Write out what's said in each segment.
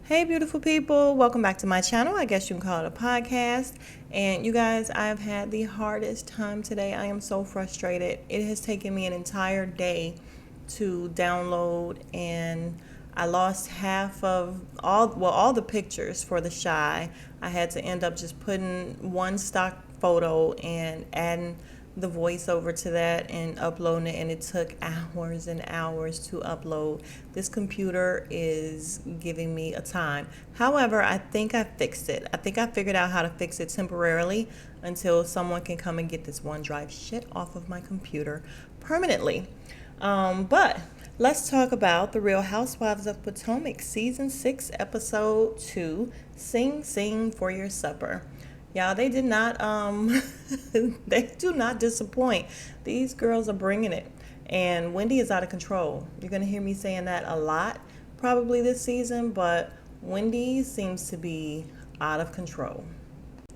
Hey, beautiful people. Welcome back to my channel. I guess you can call it a podcast. And you guys, I've had the hardest time today. I am so frustrated. It has taken me an entire day to download, and I lost half of all the pictures for the shy. I had to end up just putting one stock photo and adding the voiceover to that and uploading it, and it took hours and hours to upload. This computer is giving me a time. However, I think I fixed it. I think I figured out how to fix it temporarily until someone can come and get this OneDrive shit off of my computer permanently. But let's talk about The Real Housewives of Potomac, Season 6, Episode 2, Sing Sing for Your Supper. Y'all, they did not, they do not disappoint. These girls are bringing it. And Wendy is out of control. You're going to hear me saying that a lot probably this season, but Wendy seems to be out of control.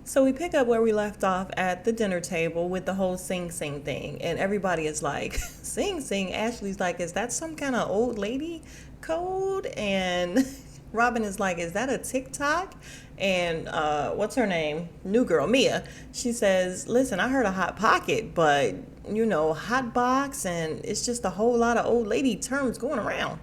So we pick up where we left off at the dinner table with the whole sing sing thing. And everybody is like, sing sing. Ashley's like, is that some kind of old lady code? And Robin is like, is that a TikTok? And what's her name? New girl, Mia. She says, listen, I heard a hot pocket, but hot box, and it's just a whole lot of old lady terms going around.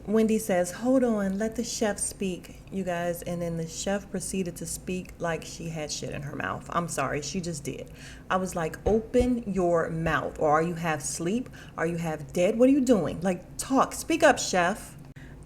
Wendy says, hold on, let the chef speak, you guys. And then the chef proceeded to speak like she had shit in her mouth. I'm sorry, she just did. I was like, open your mouth. Or are you half asleep? Are you half dead? What are you doing? Like, talk, speak up, chef.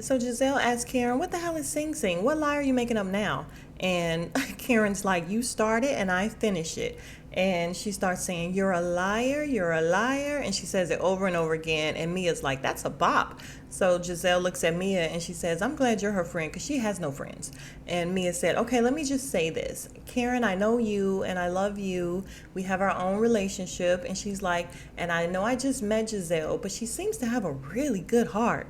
So Giselle asked Karen, what the hell is Sing Sing? What lie are you making up now? And Karen's like, you start it and I finish it. And she starts saying, you're a liar, you're a liar. And she says it over and over again. And Mia's like, that's a bop. So Giselle looks at Mia and she says, I'm glad you're her friend because she has no friends. And Mia said, okay, let me just say this. Karen, I know you and I love you. We have our own relationship. And she's like, and I know I just met Giselle, but she seems to have a really good heart.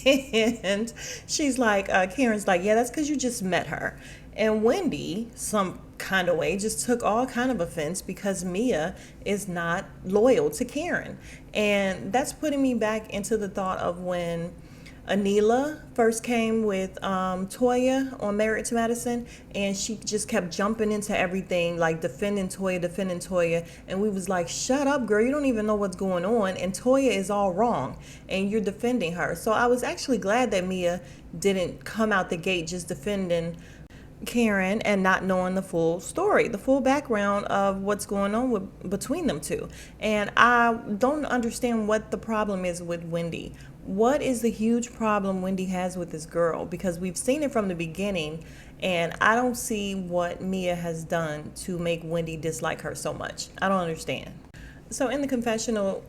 And she's like, Karen's like, yeah, that's because you just met her. And Wendy, some kind of way, just took all kind of offense because Mia is not loyal to Karen. And that's putting me back into the thought of when Anila first came with Toya on Married to Madison, and she just kept jumping into everything, like defending Toya, and we was like, shut up, girl, you don't even know what's going on, and Toya is all wrong, and you're defending her. So I was actually glad that Mia didn't come out the gate just defending Karen and not knowing the full story, the full background of what's going on between them two. And I don't understand what the problem is with Wendy. What is the huge problem Wendy has with this girl? Because we've seen it from the beginning, and I don't see what Mia has done to make Wendy dislike her so much. I don't understand. So in the confessional,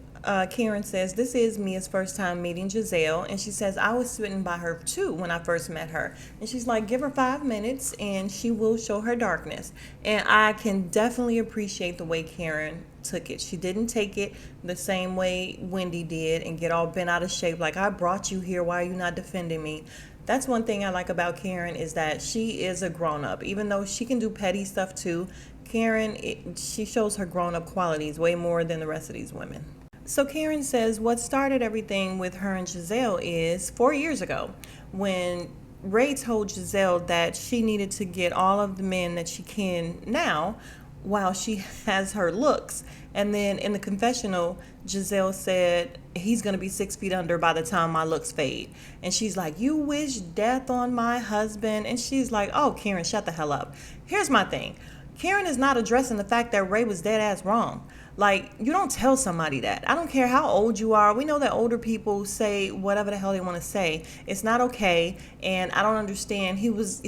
Karen says this is Mia's first time meeting Giselle, and she says I was smitten by her too when I first met her. And she's like, give her 5 minutes and she will show her darkness. And I can definitely appreciate the way Karen took it. She didn't take it the same way Wendy did and get all bent out of shape like, I brought you here, why are you not defending me? That's one thing I like about Karen, is that she is a grown-up. Even though she can do petty stuff too, Karen, she shows her grown-up qualities way more than the rest of these women. So Karen says what started everything with her and Giselle is 4 years ago when Ray told Giselle that she needed to get all of the men that she can now while she has her looks. And then in the confessional, Giselle said he's going to be 6 feet under by the time my looks fade. And she's like, you wish death on my husband. And she's like, oh, Karen, shut the hell up. Here's my thing. Karen is not addressing the fact that Ray was dead ass wrong. Like, you don't tell somebody that. I don't care how old you are. We know that older people say whatever the hell they want to say. It's not okay. And I don't understand. He was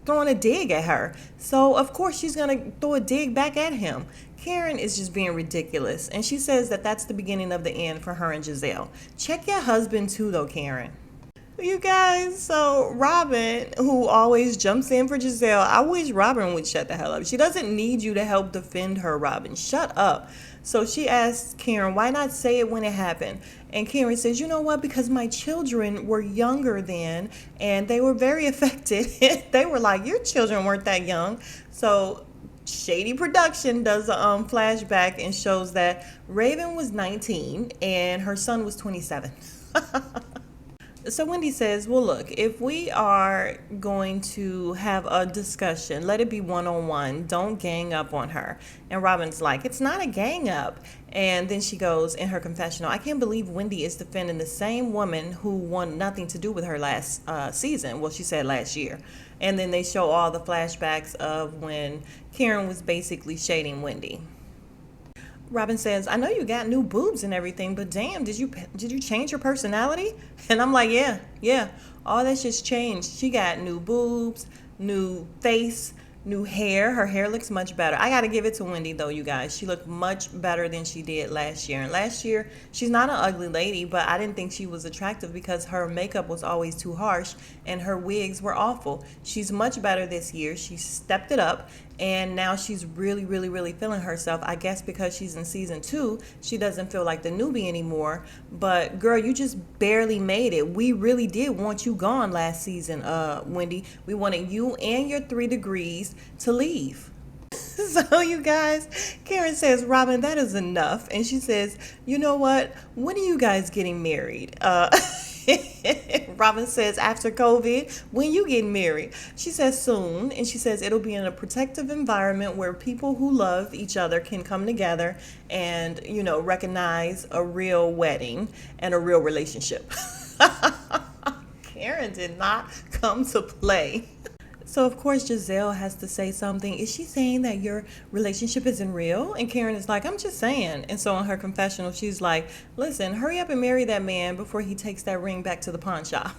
throwing a dig at her. So, of course, she's going to throw a dig back at him. Karen is just being ridiculous. And she says that that's the beginning of the end for her and Giselle. Check your husband too, though, Karen. You guys, so Robin, who always jumps in for Giselle, I wish Robin would shut the hell up. She doesn't need you to help defend her, Robin. Shut up. So she asks Karen, why not say it when it happened? And Karen says, you know what? Because my children were younger then, and they were very affected. They were like, your children weren't that young. So Shady Production does a flashback and shows that Raven was 19 and her son was 27. So Wendy says, well, look, if we are going to have a discussion, let it be one on one. Don't gang up on her. And Robin's like, it's not a gang up. And then she goes in her confessional, I can't believe Wendy is defending the same woman who wanted nothing to do with her last season. Well, she said last year. And then they show all the flashbacks of when Karen was basically shading Wendy. Robin says, I know you got new boobs and everything, but damn, did you change your personality? And I'm like, yeah, all that shit's changed. She got new boobs, new face, new hair. Her hair looks much better. I got to give it to Wendy, though, you guys. She looked much better than she did last year. And last year, she's not an ugly lady, but I didn't think she was attractive because her makeup was always too harsh and her wigs were awful. She's much better this year. She stepped it up. And now she's really, really, really feeling herself. I guess because she's in season 2, she doesn't feel like the newbie anymore. But girl, you just barely made it. We really did want you gone last season, Wendy. We wanted you and your 3 degrees to leave. So you guys, Karen says, Robin, that is enough. And she says, you know what? When are you guys getting married? Robin says, after COVID, when you getting married? She says, soon. And she says, it'll be in a protective environment where people who love each other can come together and, recognize a real wedding and a real relationship. Karen did not come to play. So of course Giselle has to say something. Is she saying that your relationship isn't real? And Karen is like, I'm just saying. And so in her confessional, she's like, listen, hurry up and marry that man before he takes that ring back to the pawn shop.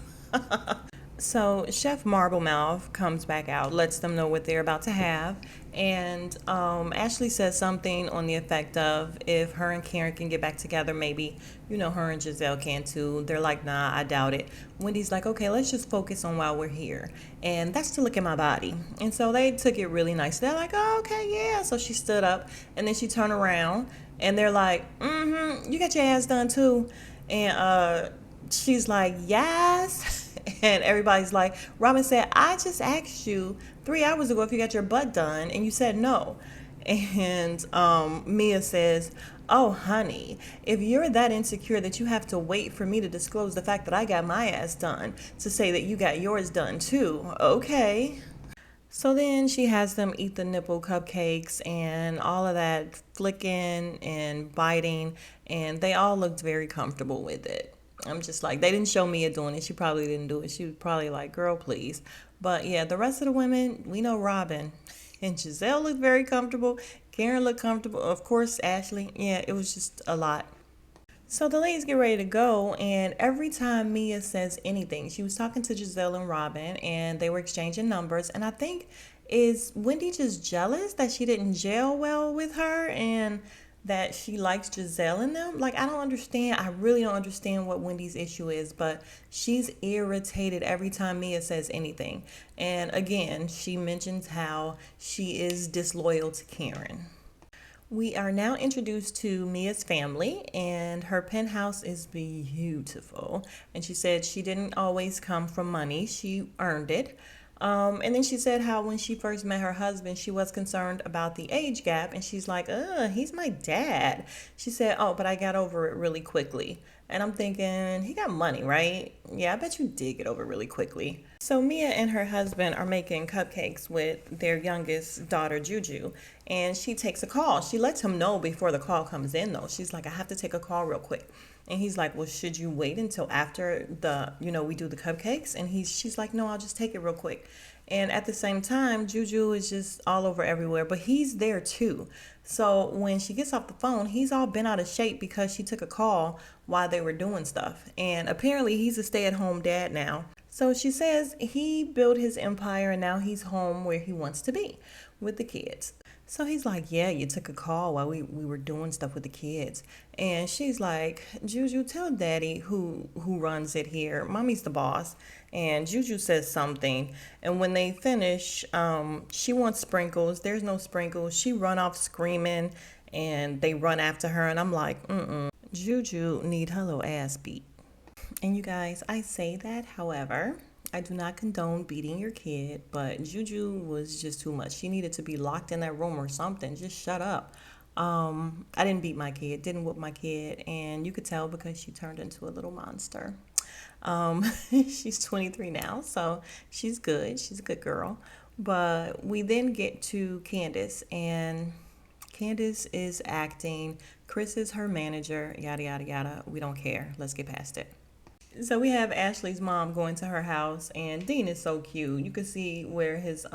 So Chef Marblemouth comes back out, lets them know what they're about to have. And Ashley says something on the effect of, if her and Karen can get back together, maybe, her and Giselle can too. They're like, nah, I doubt it. Wendy's like, okay, let's just focus on while we're here. And that's to look at my body. And so they took it really nice. They're like, oh, okay, yeah. So she stood up and then she turned around and they're like, you got your ass done too. And she's like, yes. And everybody's like, Robin said, I just asked you 3 hours ago if you got your butt done, and you said no. And Mia says, oh, honey, if you're that insecure that you have to wait for me to disclose the fact that I got my ass done to say that you got yours done too, okay. So then she has them eat the nipple cupcakes and all of that flicking and biting, and they all looked very comfortable with it. I'm just like, they didn't show Mia doing it. She probably didn't do it. She was probably like, girl, please. But yeah, the rest of the women, we know Robin. And Giselle looked very comfortable. Karen looked comfortable. Of course, Ashley. Yeah, it was just a lot. So the ladies get ready to go, and every time Mia says anything, she was talking to Giselle and Robin, and they were exchanging numbers. And I think, is Wendy just jealous that she didn't gel well with her and that she likes Giselle and them? Like, I don't understand. I really don't understand what Wendy's issue is, but she's irritated every time Mia says anything. And again, she mentions how she is disloyal to Karen. We are now introduced to Mia's family, and her penthouse is beautiful. And she said she didn't always come from money, she earned it. And then she said how when she first met her husband, she was concerned about the age gap. And she's like, he's my dad. She said, oh, but I got over it really quickly. And I'm thinking, he got money, right? Yeah, I bet you did get over really quickly. So Mia and her husband are making cupcakes with their youngest daughter, Juju. And she takes a call. She lets him know before the call comes in, though. She's like, I have to take a call real quick. And he's like, well, should you wait until after we do the cupcakes? And she's like, no, I'll just take it real quick. And at the same time, Juju is just all over everywhere, but he's there too. So when she gets off the phone, he's all bent out of shape because she took a call while they were doing stuff. And apparently he's a stay-at-home dad now. So she says he built his empire and now he's home where he wants to be with the kids. So he's like, yeah, you took a call while we were doing stuff with the kids. And she's like, Juju, tell daddy who runs it here. Mommy's the boss. And Juju says something. And when they finish, she wants sprinkles. There's no sprinkles. She run off screaming and they run after her. And I'm like, Juju need her little ass beat. And you guys, I say that, however, I do not condone beating your kid, but Juju was just too much. She needed to be locked in that room or something. Just shut up. I didn't beat my kid, didn't whoop my kid, and you could tell because she turned into a little monster. She's 23 now, so she's good. She's a good girl. But we then get to Candace, and Candace is acting. Chris is her manager, yada, yada, yada. We don't care. Let's get past it. So we have Ashley's mom going to her house, and Dean is so cute. You can see where his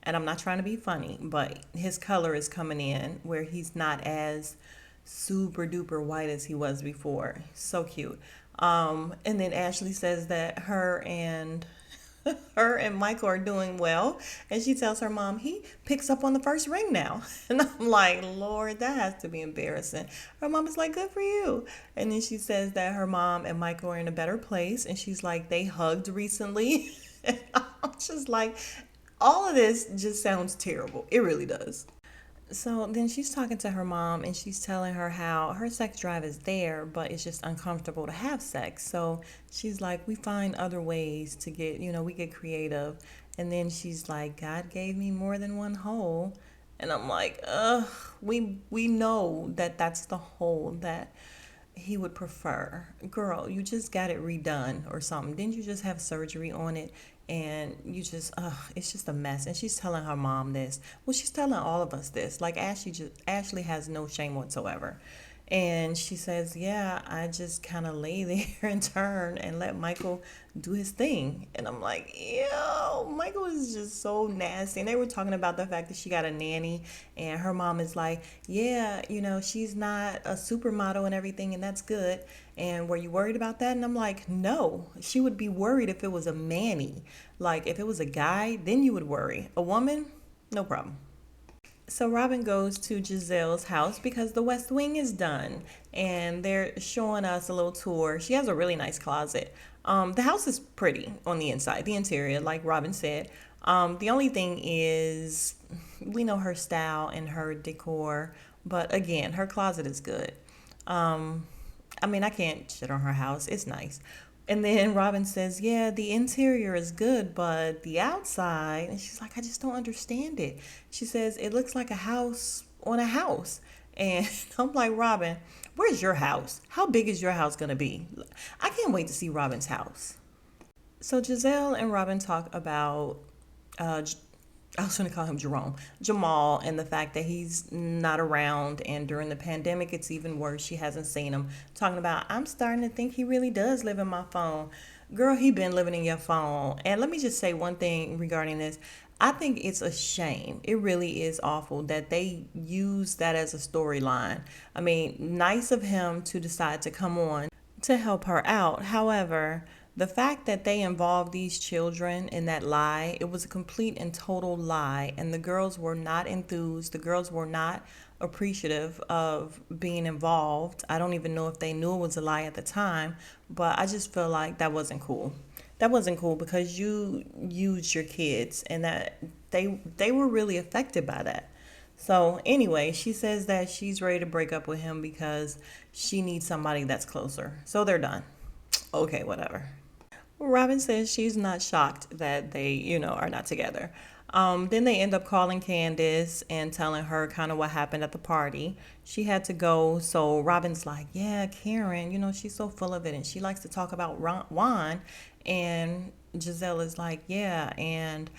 and I'm not trying to be funny, but his color is coming in where he's not as super duper white as he was before. So cute. And then Ashley says that her and Michael are doing well, and she tells her mom he picks up on the first ring now. And I'm like, Lord, that has to be embarrassing. Her mom is like, good for you. And then she says that her mom and Michael are in a better place, and she's like, they hugged recently. And I'm just like, all of this just sounds terrible. It really does. So then she's talking to her mom, and she's telling her how her sex drive is there, but it's just uncomfortable to have sex. So she's like, we find other ways to get, we get creative. And then she's like, God gave me more than one hole. And I'm like, ugh, we know that that's the hole that he would prefer. Girl, you just got it redone or something. Didn't you just have surgery on it? And you just, it's just a mess. And she's telling her mom this. Well, she's telling all of us this. Like Ashley has no shame whatsoever. And she says, yeah, I just kind of lay there and turn and let Michael do his thing. And I'm like, ew, Michael is just so nasty. And they were talking about the fact that she got a nanny, and her mom is like, yeah, she's not a supermodel and everything, and that's good. And were you worried about that? And I'm like, no, she would be worried if it was a manny. Like, if it was a guy, then you would worry. A woman, no problem. So Robin goes to Giselle's house because the West Wing is done, and they're showing us a little tour. She has a really nice closet. The house is pretty on the inside, the interior, like Robin said. The only thing is, we know her style and her decor, but again, her closet is good. I mean, I can't shit on her house. It's nice. And then Robin says, yeah, the interior is good, but the outside, and she's like, I just don't understand it. She says, it looks like a house on a house. And I'm like, Robin, where's your house? How big is your house going to be? I can't wait to see Robin's house. So Giselle and Robin talk about uh, I was going to call him Jerome, Jamal, and the fact that he's not around. And during the pandemic, it's even worse. She hasn't seen him. Talking about, I'm starting to think he really does live in my phone. Girl, he been living in your phone. And let me just say one thing regarding this. I think it's a shame. It really is awful that they use that as a storyline. I mean, nice of him to decide to come on to help her out. However, the fact that they involved these children in that lie, it was a complete and total lie. And the girls were not enthused. The girls were not appreciative of being involved. I don't even know if they knew it was a lie at the time, but I just feel like that wasn't cool. That wasn't cool because you used your kids, and that they were really affected by that. So anyway, she says that she's ready to break up with him because she needs somebody that's closer. So they're done. Okay, whatever. Robin says she's not shocked that they, are not together. Then they end up calling Candace and telling her kind of what happened at the party. She had to go, so Robin's like, yeah, Karen, she's so full of it, and she likes to talk about wine. And Giselle is like, yeah, and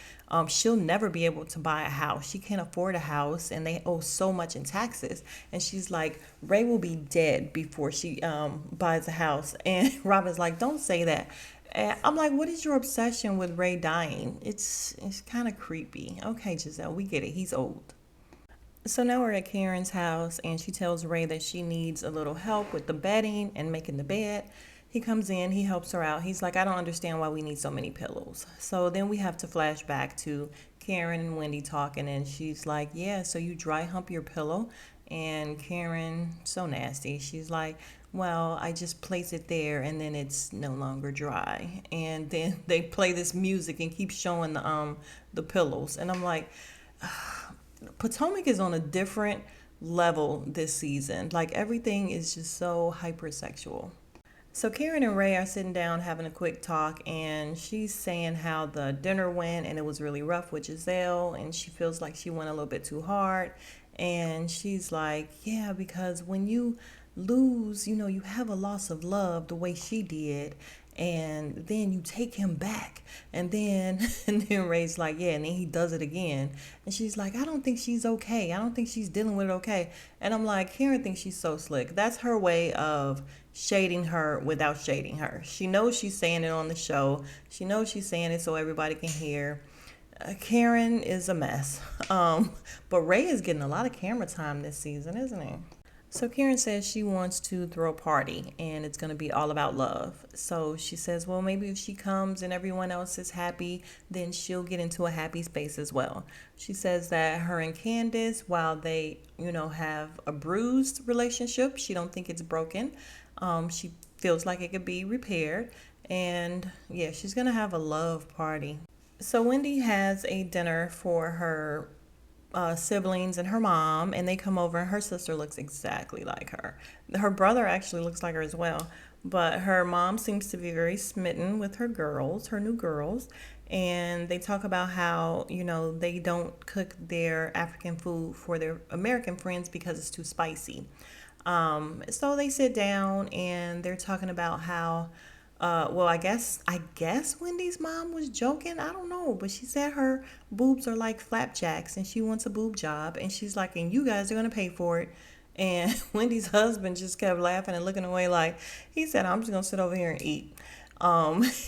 she'll never be able to buy a house. She can't afford a house, and they owe so much in taxes. And she's like, Ray will be dead before she buys a house. And Robin's like, don't say that. And I'm like, what is your obsession with Ray dying? It's kind of creepy. Okay, Giselle, we get it. He's old. So now we're at Karen's house, and she tells Ray that she needs a little help with the bedding and making the bed. He comes in, he helps her out. He's like, I don't understand why we need so many pillows. So then we have to flash back to Karen and Wendy talking, and she's like, yeah, so you dry hump your pillow? And Karen, so nasty, she's like, well, I just place it there and then it's no longer dry. And then they play this music and keep showing the pillows. And I'm like, Potomac is on a different level this season. Like, everything is just so hypersexual. So Karen and Ray are sitting down having a quick talk, and she's saying how the dinner went and it was really rough with Giselle, and she feels like she went a little bit too hard. And she's like, yeah, because when you lose, you have a loss of love the way she did. and then you take him back, and then and then Ray's like, yeah, and then he does it again, and she's like, I don't think she's okay, I don't think she's dealing with it okay. And I'm like, Karen thinks she's so slick. That's her way of shading her without shading her. She knows she's saying it on the show, she knows she's saying it so everybody can hear. Karen is a mess. But Ray is getting a lot of camera time this season, isn't he? So Karen says she wants to throw a party and it's going to be all about love. So she says, well, maybe if she comes and everyone else is happy, then she'll get into a happy space as well. She says that her and Candace, while they, have a bruised relationship, she don't think it's broken. She feels like it could be repaired. And yeah, she's going to have a love party. So Wendy has a dinner for her siblings and her mom, and they come over, and her sister looks exactly like her. Her brother actually looks like her as well, but her mom seems to be very smitten with her girls, her new girls, and they talk about how, they don't cook their African food for their American friends because it's too spicy. So they sit down and they're talking about how well, I guess Wendy's mom was joking. I don't know, but she said her boobs are like flapjacks, and she wants a boob job, and she's like, and you guys are gonna pay for it. And Wendy's husband just kept laughing and looking away, like he said, I'm just gonna sit over here and eat.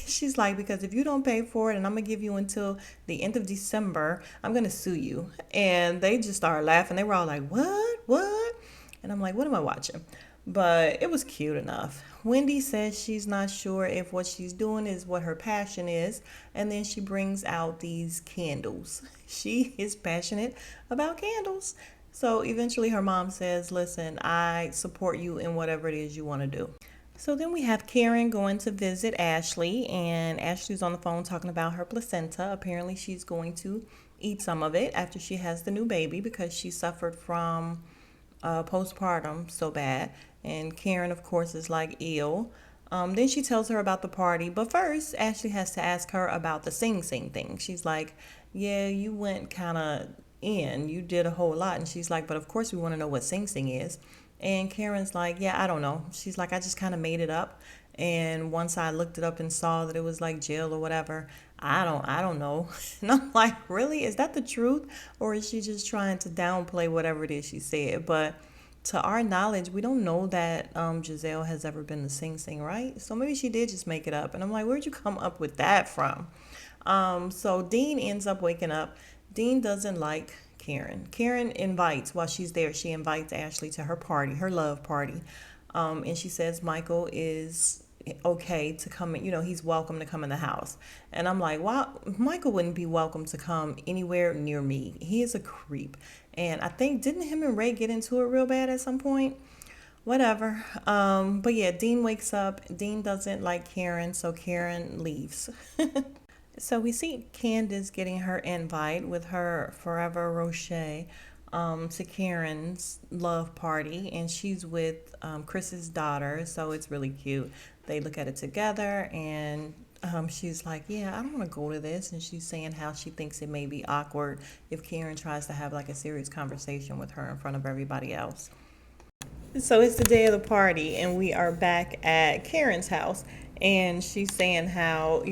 She's like, because if you don't pay for it, and I'm gonna give you until the end of December, I'm gonna sue you. And they just started laughing. They were all like, what? And I'm like, what am I watching? But it was cute enough. Wendy says she's not sure if what she's doing is what her passion is, and then she brings out these candles. She is passionate about candles. So eventually her mom says, listen, I support you in whatever it is you want to do. So then we have Karen going to visit Ashley, and Ashley's on the phone talking about her placenta. Apparently she's going to eat some of it after she has the new baby because she suffered from postpartum so bad. And Karen, of course, is like ill. Then she tells her about the party. But first, Ashley has to ask her about the Sing Sing thing. She's like, yeah, you went kind of in. You did a whole lot. And she's like, but of course we want to know what Sing Sing is. And Karen's like, yeah, I don't know. She's like, I just kind of made it up. And once I looked it up and saw that it was like jail or whatever, I don't know. And I'm like, really? Is that the truth? Or is she just trying to downplay whatever it is she said? But to our knowledge, we don't know that Giselle has ever been to Sing Sing, right? So maybe she did just make it up. And I'm like, where'd you come up with that from? So Dean ends up waking up. Dean doesn't like Karen. Karen invites, while she's there, she invites Ashley to her party, her love party. And she says Michael is okay to come in, he's welcome to come in the house. And I'm like, wow, Michael wouldn't be welcome to come anywhere near me. He is a creep. And I think, didn't him and Ray get into it real bad at some point? Whatever. But yeah, Dean wakes up. Dean doesn't like Karen, so Karen leaves. So we see Candace getting her invite with her Forever Rocher to Karen's love party, and she's with Chris's daughter, so it's really cute. They look at it together, and she's like, yeah, I don't want to go to this. And she's saying how she thinks it may be awkward if Karen tries to have like a serious conversation with her in front of everybody else. So it's the day of the party, and we are back at Karen's house. And she's saying how,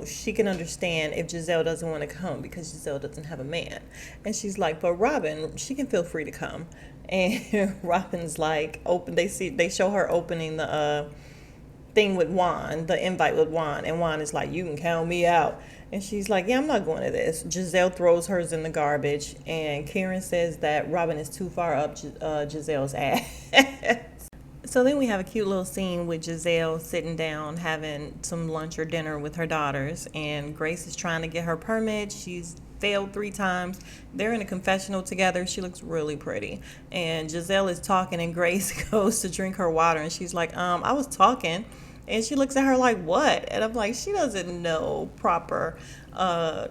she can understand if Giselle doesn't want to come because Giselle doesn't have a man. And she's like, but Robin, she can feel free to come. And Robin's like, they show her opening the thing with Juan, the invite with Juan. And Juan is like, you can count me out. And she's like, yeah, I'm not going to this. Giselle throws hers in the garbage. And Karen says that Robin is too far up Giselle's ass. So then we have a cute little scene with Giselle sitting down having some lunch or dinner with her daughters. And Grace is trying to get her permit. She's failed 3 times. They're in a confessional together. She looks really pretty. And Giselle is talking, and Grace goes to drink her water. And she's like, I was talking. And she looks at her like, what? And I'm like, she doesn't know proper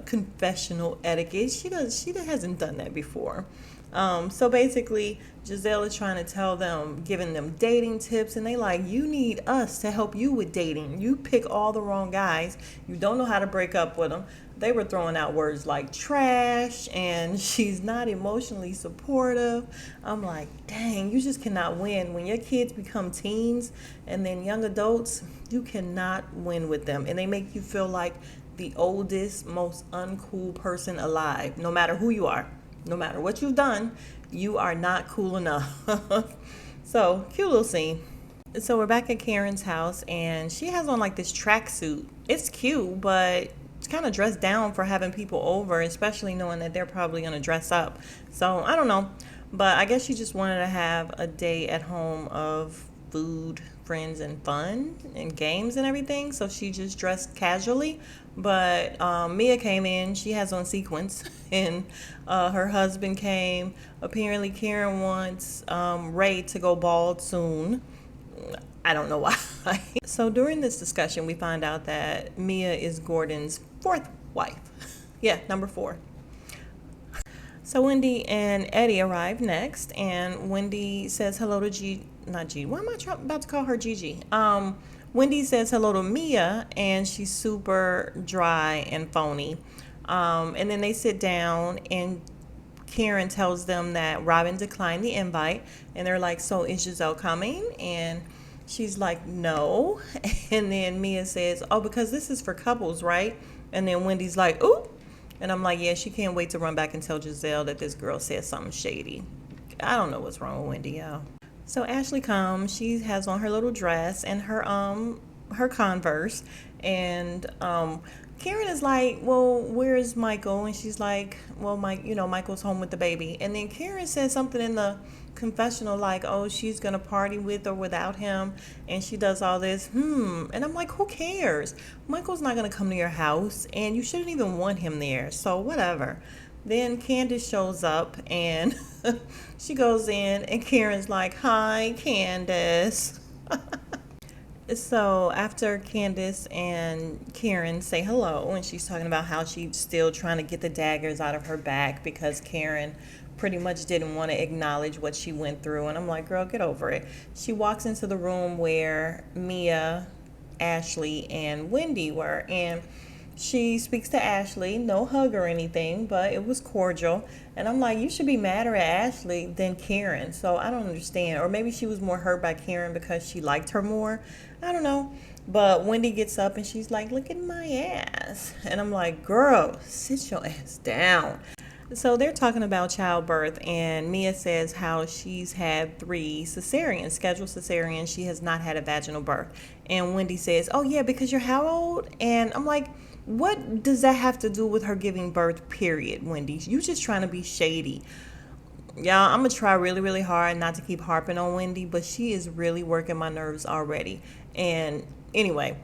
confessional etiquette. She hasn't done that before. So basically, Giselle is trying to tell them, giving them dating tips, and they like, you need us to help you with dating. You pick all the wrong guys. You don't know how to break up with them. they were throwing out words like trash and she's not emotionally supportive. I'm like, dang, you just cannot win. When your kids become teens and then young adults, you cannot win with them. And they make you feel like the oldest, most uncool person alive. No matter who you are, no matter what you've done, you are not cool enough. So, cute little scene. So we're back at Karen's house and she has on like this tracksuit. It's cute, but it's kind of dressed down for having people over, especially knowing that they're probably going to dress up. So I don't know, but I guess she just wanted to have a day at home of food, friends, and fun and games and everything. So she just dressed casually. But Mia came in. She has on sequins, and her husband came. Apparently, Karen wants Ray to go bald soon. I don't know why. So during this discussion, we find out that Mia is Gordon's fourth wife. Yeah, number 4. So Wendy and Eddie arrive next, and Wendy says hello to not G. Why am I about to call her Gigi? Wendy says hello to Mia, and she's super dry and phony. And then they sit down, and Karen tells them that Robin declined the invite, and they're like, so is Giselle coming? And she's like, no. And then Mia says, oh, because this is for couples, right? And then Wendy's like, ooh. And I'm like, yeah, she can't wait to run back and tell Giselle that this girl said something shady. I don't know what's wrong with Wendy, y'all. So Ashley comes. She has on her little dress and her Converse, and Karen is like, well, where is Michael? And she's like, well, Michael's home with the baby. And then Karen says something in the confessional like, oh, she's gonna party with or without him, and she does all this. And I'm like, who cares? Michael's not gonna come to your house, and you shouldn't even want him there. So whatever. Then Candace shows up, and she goes in, and Karen's like, hi, Candace. So after Candace and Karen say hello, and she's talking about how she's still trying to get the daggers out of her back because Karen pretty much didn't want to acknowledge what she went through. And I'm like, girl, get over it. She walks into the room where Mia, Ashley, and Wendy were, and she speaks to Ashley. No hug or anything, but it was cordial. And I'm like, you should be madder at Ashley than Karen. So I don't understand. Or maybe she was more hurt by Karen because she liked her more. I don't know. But Wendy gets up and she's like, look at my ass. And I'm like, girl, sit your ass down. So they're talking about childbirth, and Mia says how she's had 3 cesareans, scheduled cesareans. She has not had a vaginal birth. And Wendy says, oh yeah, because you're how old? And I'm like, what does that have to do with her giving birth, period, Wendy? You just trying to be shady. Y'all, I'm going to try really, really hard not to keep harping on Wendy, but she is really working my nerves already. And anyway,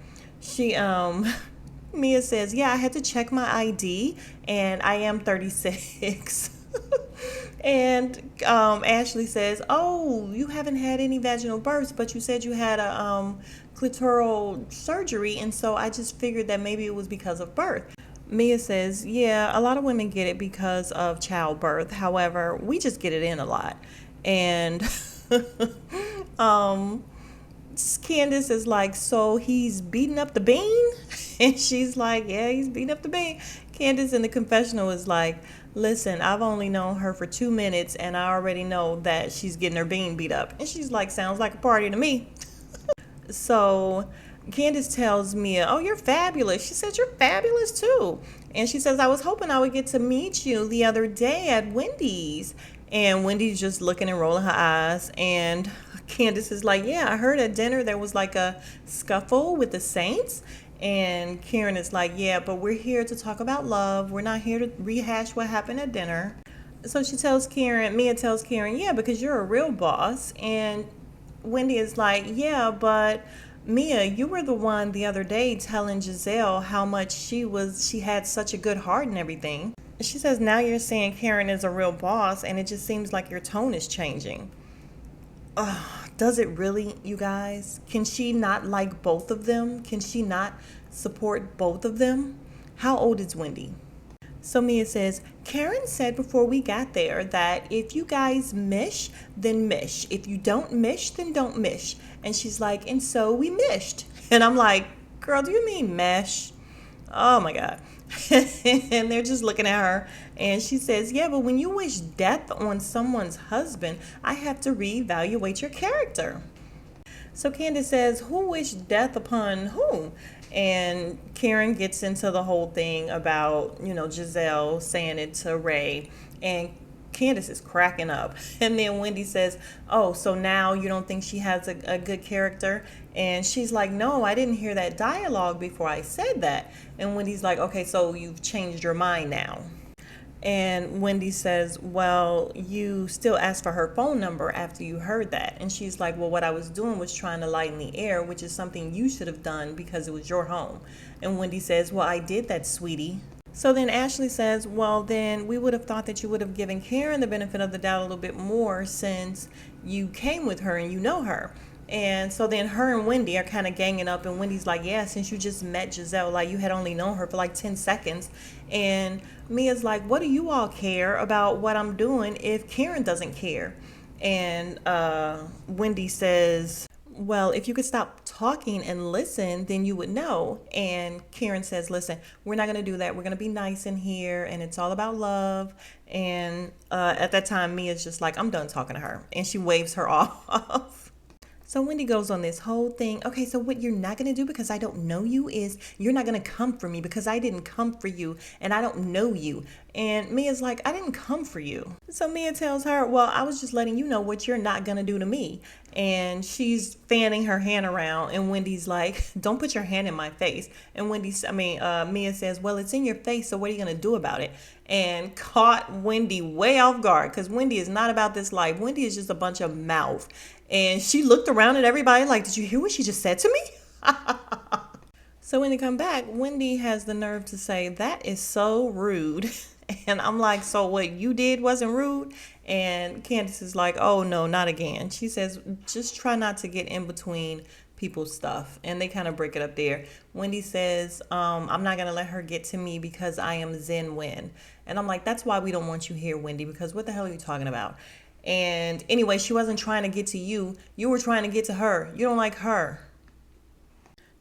Mia says, yeah, I had to check my ID, and I am 36. And Ashley says, oh, you haven't had any vaginal births, but you said you had a clitoral surgery, and so I just figured that maybe it was because of birth. Mia says, yeah, a lot of women get it because of childbirth. However, we just get it in a lot. And Candace is like, so he's beating up the bean? And she's like, yeah, he's beating up the bean. Candace in the confessional is like, listen, I've only known her for 2 minutes, and I already know that she's getting her bean beat up. And she's like, sounds like a party to me. So Candace tells Mia, oh, you're fabulous. She says, you're fabulous too. And she says, I was hoping I would get to meet you the other day at Wendy's. And Wendy's just looking and rolling her eyes. And Candace is like, yeah, I heard at dinner there was like a scuffle with the Saints. And Karen is like, yeah, but we're here to talk about love. We're not here to rehash what happened at dinner. So Mia tells Karen, yeah, because you're a real boss. And Wendy is like, yeah, but Mia, you were the one the other day telling Giselle how much she had such a good heart and everything. She says, now you're saying Karen is a real boss, and it just seems like your tone is changing. Does it really, you guys? Can she not like both of them? Can she not support both of them? How old is Wendy? So Mia says, Karen said before we got there that if you guys mish, then mish. If you don't mish, then don't mish. And she's like, and so we mished. And I'm like, girl, do you mean mesh? Oh my God. And they're just looking at her, and she says, yeah, but when you wish death on someone's husband, I have to reevaluate your character. So Candace says, who wished death upon whom? And Karen gets into the whole thing about, Giselle saying it to Ray. And Candace is cracking up. And then Wendy says, oh, so now you don't think she has a good character? And she's like, no, I didn't hear that dialogue before I said that. And Wendy's like, okay, so you've changed your mind now. And Wendy says, well, you still asked for her phone number after you heard that. And she's like, well, what I was doing was trying to lighten the air, which is something you should have done because it was your home. And Wendy says, well, I did that, sweetie. So then Ashley says, well, then we would have thought that you would have given Karen the benefit of the doubt a little bit more since you came with her and you know her. And so then her and Wendy are kind of ganging up, and Wendy's like, yeah, since you just met Giselle, like you had only known her for like 10 seconds. And Mia's like, what do you all care about what I'm doing if Karen doesn't care? And Wendy says, well, if you could stop talking and listen, then you would know. And Karen says, listen, we're not going to do that. We're going to be nice in here, and it's all about love. And at that time, Mia's just like, I'm done talking to her. And she waves her off. So Wendy goes on this whole thing. Okay, so what you're not going to do because I don't know you is you're not going to come for me because I didn't come for you and I don't know you. And Mia's like, I didn't come for you. So Mia tells her, well, I was just letting you know what you're not going to do to me. And she's fanning her hand around, and Wendy's like, don't put your hand in my face. And Mia says, well, it's in your face, so what are you going to do about it? And caught Wendy way off guard because Wendy is not about this life. Wendy is just a bunch of mouth. And she looked around at everybody like, did you hear what she just said to me? So when they come back, Wendy has the nerve to say, that is so rude. And I'm like, so what you did wasn't rude? And Candace is like, oh, no, not again. She says, just try not to get in between people's stuff. And they kind of break it up there. Wendy says, I'm not going to let her get to me because I am Zen Wen. And I'm like, that's why we don't want you here, Wendy, because what the hell are you talking about? And anyway, she wasn't trying to get to you. You were trying to get to her. You don't like her.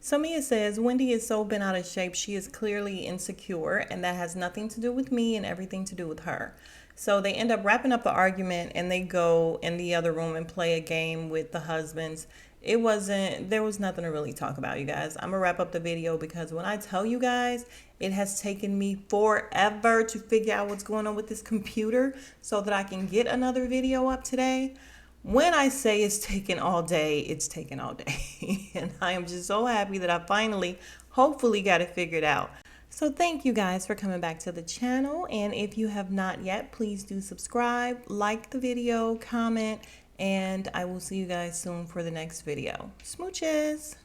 So Mia says, Wendy is so bent out of shape. She is clearly insecure, and that has nothing to do with me and everything to do with her. So they end up wrapping up the argument, and they go in the other room and play a game with the husbands. There was nothing to really talk about, you guys. I'm gonna wrap up the video because when I tell you guys, it has taken me forever to figure out what's going on with this computer so that I can get another video up today. When I say it's taken all day, it's taken all day. And I am just so happy that I finally, hopefully got it figured out. So thank you guys for coming back to the channel. And if you have not yet, please do subscribe, like the video, comment, and I will see you guys soon for the next video. Smooches!